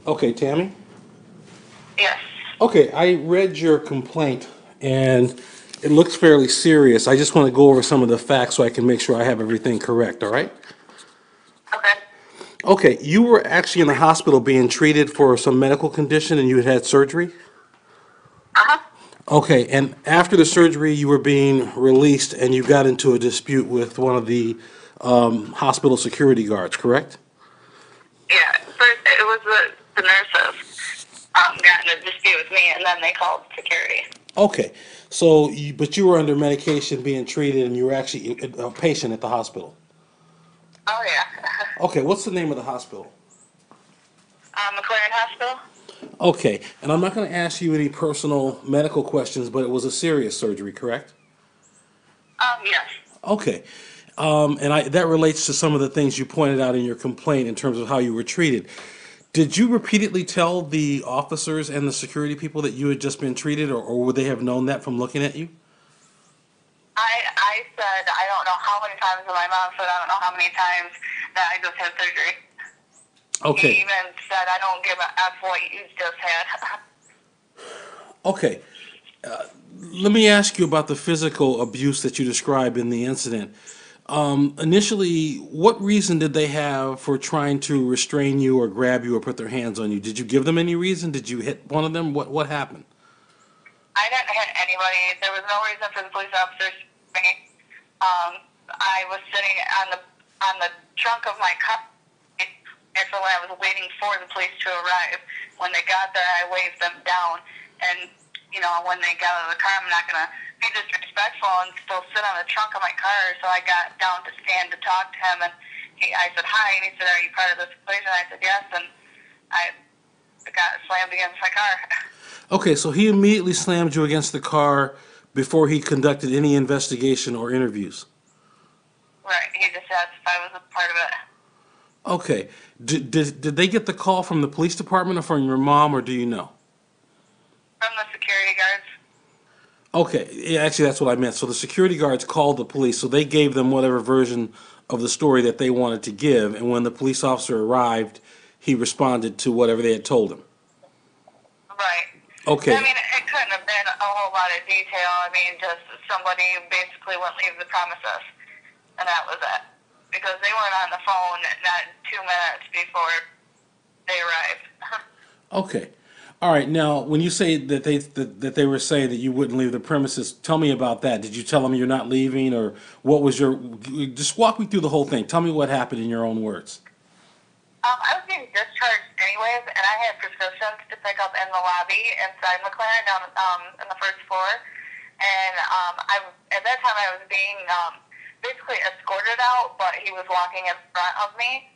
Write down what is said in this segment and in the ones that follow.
Okay, Tammy. Yes. Okay, I read your complaint and it looks fairly serious. I just want to go over some of the facts so I can make sure I have everything correct, all right? Okay. Okay, you were actually in the hospital being treated for some medical condition and you had surgery? Uh-huh. Okay, and after the surgery, you were being released and you got into a dispute with one of the hospital security guards, correct? Yeah. First, it was the nurses got in a dispute with me, and then they called security. Okay, but you were under medication being treated and you were actually a patient at the hospital. Oh yeah. Okay, what's the name of the hospital? McLaren Hospital. Okay, and I'm not going to ask you any personal medical questions, but it was a serious surgery, correct? Yes. Okay, that relates to some of the things you pointed out in your complaint in terms of how you were treated. Did you repeatedly tell the officers and the security people that you had just been treated, or would they have known that from looking at you? I said I don't know how many times, and my mom said I don't know how many times that I just had surgery. He Okay, even said I don't give a f what you just had. okay. Let me ask you about the physical abuse that you described in the incident. Initially, what reason did they have for trying to restrain you or grab you or put their hands on you? Did you give them any reason? Did you hit one of them? What happened? I didn't hit anybody. There was no reason for the police officers to hit me. I was sitting on the trunk of my car. Actually, when I was waiting for the police to arrive, when they got there, I waved them down. And when they got out of the car, I'm not gonna be disrespectful and still sit on the trunk of my car. So I got down to stand to talk to him, and I said hi, and he said, "Are you part of this equation?" I said yes, and I got slammed against my car. Okay, so he immediately slammed you against the car before he conducted any investigation or interviews. Right. He just asked if I was a part of it. Okay, did they get the call from the police department or from your mom, or do you know? From the security guards. Okay, yeah, actually, that's what I meant. So the security guards called the police, so they gave them whatever version of the story that they wanted to give, and when the police officer arrived, he responded to whatever they had told him. Right. I Okay, mean, it couldn't have been a whole lot of detail. I mean, just somebody basically wouldn't leave the premises, and that was it. Because they weren't on the phone not 2 minutes before they arrived. okay, all right. Now, when you say that they were saying that you wouldn't leave the premises, tell me about that. Did you tell them you're not leaving, or what was your? Just walk me through the whole thing. Tell me what happened in your own words. I was being discharged anyways, and I had prescriptions to pick up in the lobby inside McLaren down in the first floor. And at that time I was being basically escorted out, but he was walking in front of me.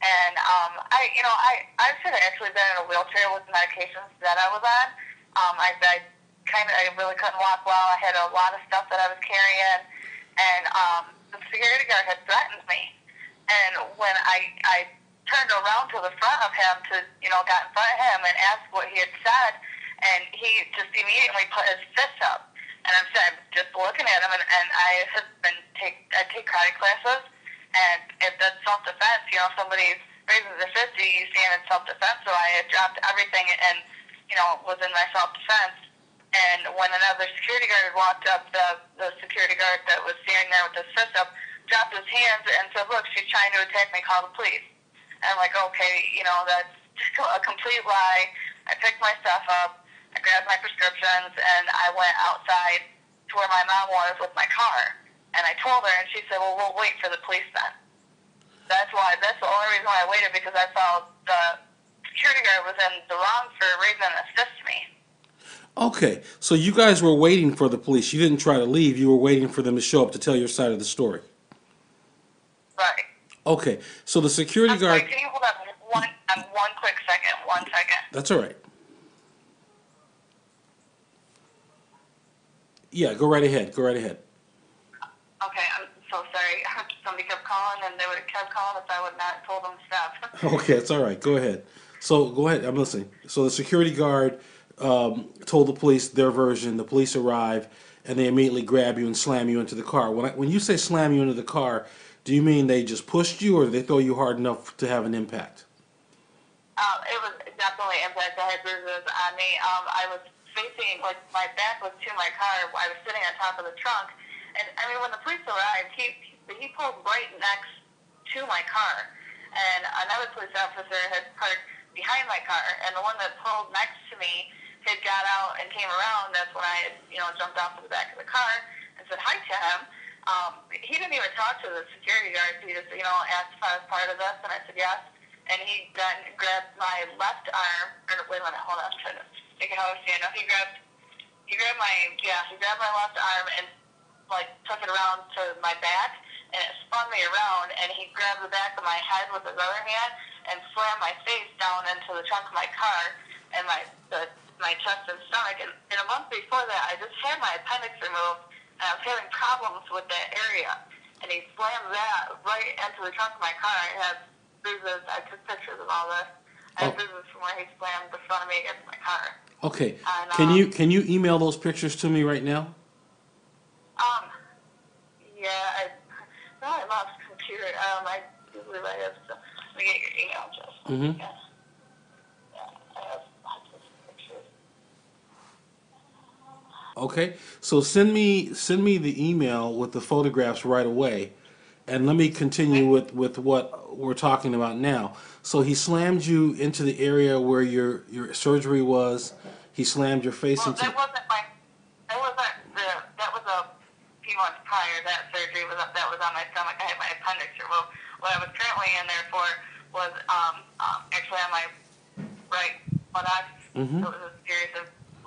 And I should have actually been in a wheelchair with the medications that I was on. I really couldn't walk well. I had a lot of stuff that I was carrying, and the security guard had threatened me. And when I turned around to the front of him to, got in front of him and asked what he had said, and he just immediately put his fist up. And I'm just looking at him, and I take karate classes, and if that's self-defense, somebody raises their fist, you stand in self-defense, so I had dropped everything and, was in my self-defense. And when another security guard had walked up, the security guard that was standing there with his fist up dropped his hands and said, "Look, she's trying to attack me, call the police." And I'm like, okay, that's a complete lie. I picked my stuff up, I grabbed my prescriptions, and I went outside to where my mom was with my car. And I told her, and she said, "Well, we'll wait for the police then." That's the only reason why I waited, because I felt the security guard was in the wrong for raising a fist to me. Okay, so you guys were waiting for the police. You didn't try to leave. You were waiting for them to show up to tell your side of the story. Right. Okay, so the security I'm sorry, guard. can you hold on one quick second? 1 second. That's all right. Yeah, go right ahead. Go right ahead. Okay, I'm so sorry. Somebody kept calling, and they would have kept calling if I would not have told them to stop. Okay, it's all right. Go ahead. So go ahead. I'm listening. So the security guard told the police their version. The police arrive and they immediately grab you and slam you into the car. When you say slam you into the car, do you mean they just pushed you, or did they throw you hard enough to have an impact? It was definitely impact. I had bruises on me. I was facing, like, my back was to my car. I was sitting on top of the trunk. And, I mean, when the police arrived, he pulled right next to my car. And another police officer had parked behind my car. And the one that pulled next to me had got out and came around. That's when I had, jumped off to the back of the car and said hi to him. He didn't even talk to the security guard. He just, asked if I was part of this, and I said yes. And he then grabbed my left arm. Or, wait a minute, hold on. I'm trying to think of how I was standing up. He grabbed my left arm and, like, took it around to my back, and it spun me around, and he grabbed the back of my head with his other hand and slammed my face down into the trunk of my car and my chest and stomach. And a month before that, I just had my appendix removed, and I was having problems with that area. And he slammed that right into the trunk of my car. I had bruises. I took pictures of all this. I had bruises from where he slammed the front of me against my car. Okay. And, Can you email those pictures to me right now? Yeah, I lost the computer. I do believe I have some. Let me get your email address. Mm-hmm. Yeah, I have lots of pictures. Okay. So send me the email with the photographs right away, and let me continue with what we're talking about now. So he slammed you into the area where your surgery was. He slammed your face Well, into. that was a few months prior. That surgery was on my stomach. I had my appendix removed. What I was currently in there for was actually on my right buttock. Mm-hmm. It was a series of,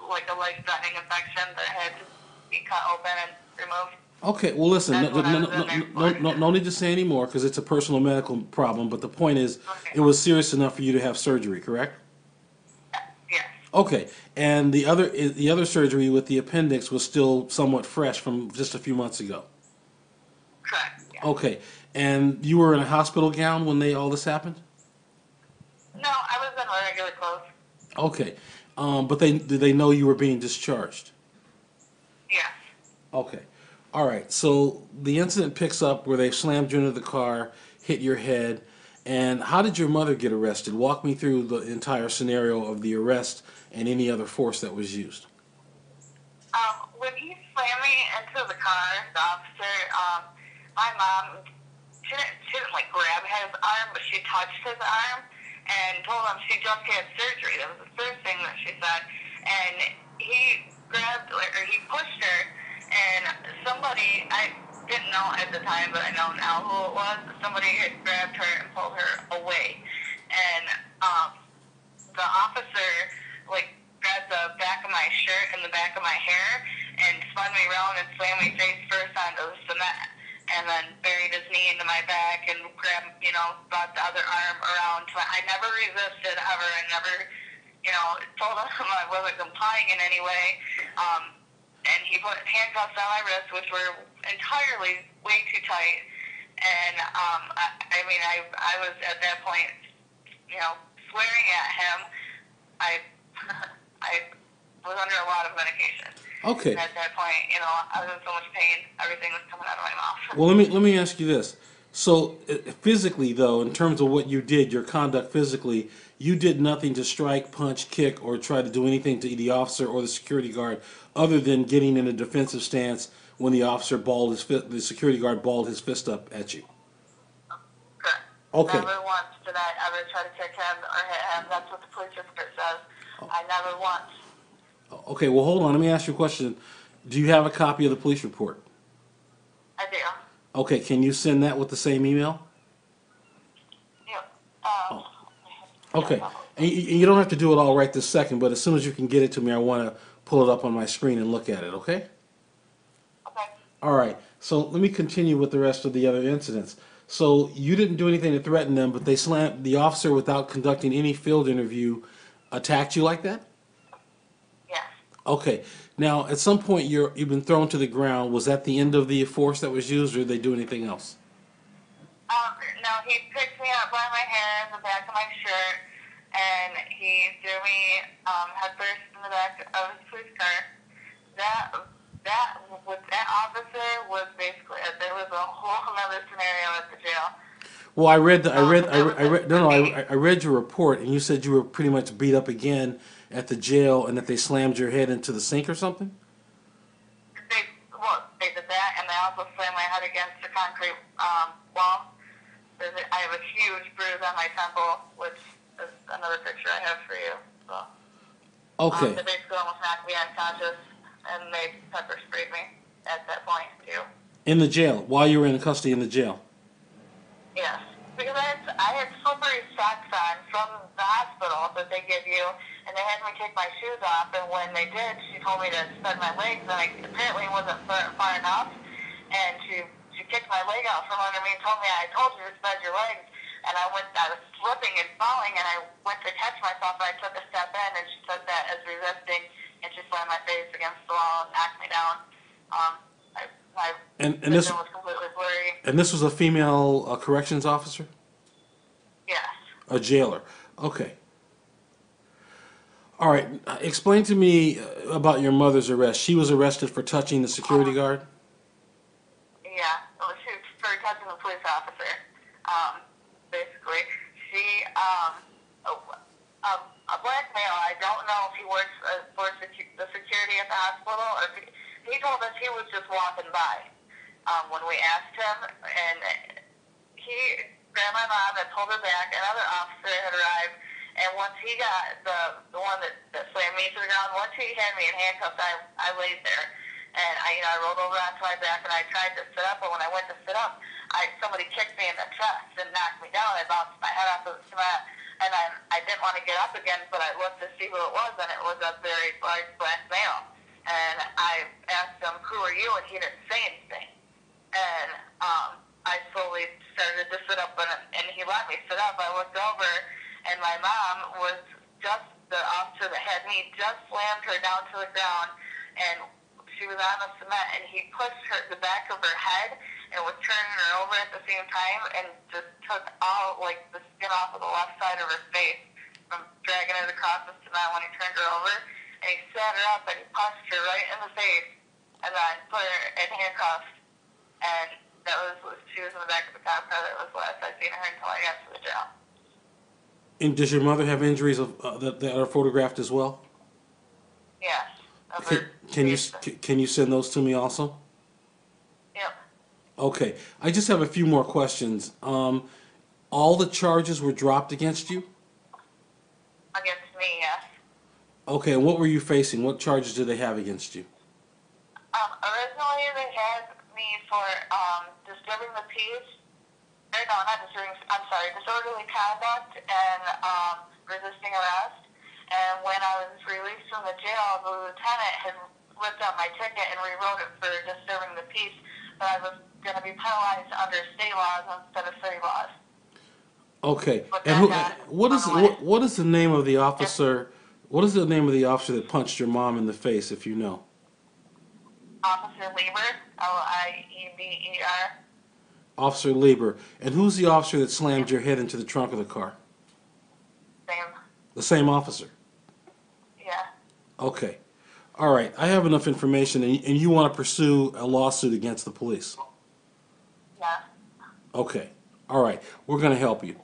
like, a life-threatening infection that had to be cut open and removed. Okay, well, listen, That's what I was in there for. no need to say any more because it's a personal medical problem. But the point is, Okay. it was serious enough for you to have surgery, correct? Yes. Okay, and the other surgery with the appendix was still somewhat fresh from just a few months ago. Correct. Yes. Okay, and you were in a hospital gown when all this happened? No, I was in my regular clothes. Okay, but did they know you were being discharged? Yes. Okay. All right. So the incident picks up where they slammed you into the car, hit your head. And how did your mother get arrested? Walk me through the entire scenario of the arrest and any other force that was used. When he slammed me into the car, the officer, my mom, she didn't like grab his arm, but she touched his arm and told him she just had surgery. That was the first thing that she said. And he he pushed her, and somebody, I didn't know at the time, but I know now who it was. Somebody had grabbed her and pulled her away. And the officer, like, grabbed the back of my shirt and the back of my hair and spun me around and slammed me face first onto the cement. And then buried his knee into my back and grabbed, brought the other arm around. I never resisted ever. I never, told him I wasn't complying in any way. And he put handcuffs on my wrists, which were entirely way too tight. And I was at that point, swearing at him. I was under a lot of medication. Okay. And at that point, I was in so much pain, everything was coming out of my mouth. Well, let me ask you this. So physically, though, in terms of what you did, your conduct physically, you did nothing to strike, punch, kick, or try to do anything to the officer or the security guard, other than getting in a defensive stance when the security guard balled his fist up at you. Correct. Okay. Never once did I ever try to kick him or hit him. That's what the police report says. I never once. Okay. Well, hold on. Let me ask you a question. Do you have a copy of the police report? I do. Okay. Can you send that with the same email? Yeah. Okay. And you don't have to do it all right this second, but as soon as you can get it to me, I want to pull it up on my screen and look at it, okay? Okay. All right. So let me continue with the rest of the other incidents. So you didn't do anything to threaten them, but they slammed the officer without conducting any field interview, attacked you like that? Yes. Okay. Now, at some point, you've been thrown to the ground. Was that the end of the force that was used, or did they do anything else? No, he picked me up by my hair in the back of my shirt, and he threw me headfirst in the back of his police car. That officer was basically, there was a whole other scenario at the jail. Well, I read the, But that was I it read, for no, no, me. I read your report, and you said you were pretty much beat up again at the jail, and that they slammed your head into the sink or something. They did that, and they also slammed my head against the concrete wall. I have a huge bruise on my temple, which is another picture I have for you. So, Okay, they basically almost knocked me unconscious, and they pepper sprayed me at that point too. in the jail while you were in custody in the jail. Yes, because I had slippery socks on from the hospital that they give you, and they had me take my shoes off. And when they did, she told me to spread my legs, and I apparently wasn't far enough. And she kicked my leg out from under me and told me, "I told you to spread your legs." And I was slipping and falling, and I went to catch myself, and I took a step in, and she took that as resisting, and she slammed my face against the wall and knocked me down. My And vision was completely blurry. this was a female corrections officer, Yes. a jailer. Okay. All right. Explain to me about your mother's arrest. She was arrested for touching the security guard. Yeah, well, she was for touching the police officer. Basically, she a black male. I don't know if he works for the security at the hospital, or if he told us he was just walking by when we asked him, and he grabbed my mom and pulled her back. Another officer had arrived, and once he got the one that slammed me to the ground, once he had me in handcuffs, I laid there. And I rolled over onto my back, and I tried to sit up. But when I went to sit up, somebody kicked me in the chest and knocked me down. I bounced my head off of the cement, and I didn't want to get up again. But I looked to see who it was, and it was a very large black male. And I asked him, "Who are you?" And he didn't say anything. And I slowly started to sit up, and he let me sit up. I looked over, and my mom was just the officer that had me just slammed her down to the ground, and she was on the cement, and he pushed the back of her head and was turning her over at the same time, and just took all the skin off of the left side of her face from dragging it across the cement when he turned her over. And he sat her up, and he punched her right in the face, and then put her in handcuffs. And she was in the back of the cop car. That was the last I seen her until I got to the jail. And does your mother have injuries that are photographed as well? Yes. Can you send those to me also? Yep. Okay. I just have a few more questions. All the charges were dropped against you? Against me, yes. Okay. And what were you facing? What charges did they have against you? Originally, they had me for disturbing the peace. Or no, not disturbing. I'm sorry, disorderly conduct and resisting arrest. And when I was released from the jail, the lieutenant had ripped out my ticket and rewrote it for disturbing the peace. But I was going to be penalized under state laws instead of city laws. Okay. But And that got what is the name of the officer? What is the name of the officer that punched your mom in the face, if you know? Officer Lieber, Lieber. Officer Lieber. And who's the officer that slammed your head into the trunk of the car? Same. The same officer. Yeah. Okay. All right. I have enough information, and you want to pursue a lawsuit against the police. Yeah. Okay. All right. We're going to help you.